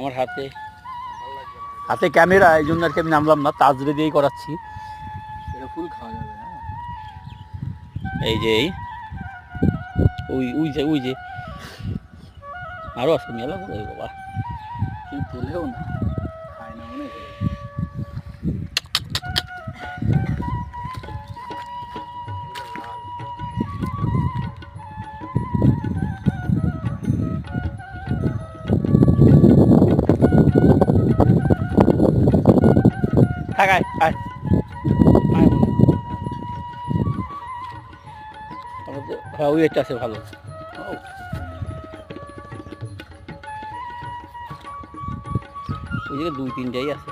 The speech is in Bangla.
আমার হাতে হাতে ক্যামেরা, এই জন্য আর কি আমি নামলাম না, তাজরে দিয়েই করাচ্ছি। এটা ফুল খাওয়া যাবে। হ্যাঁ, এই যে ওই যে আরো আছে মেলা বড় বাবা। কেউ তোলেও না, খায় না মনে হয়। থাক আয় আয় আয় মনে হ্যাঁ ওই একটা আছে ভালো। ওই জায়গায় 2-3টাই আছে।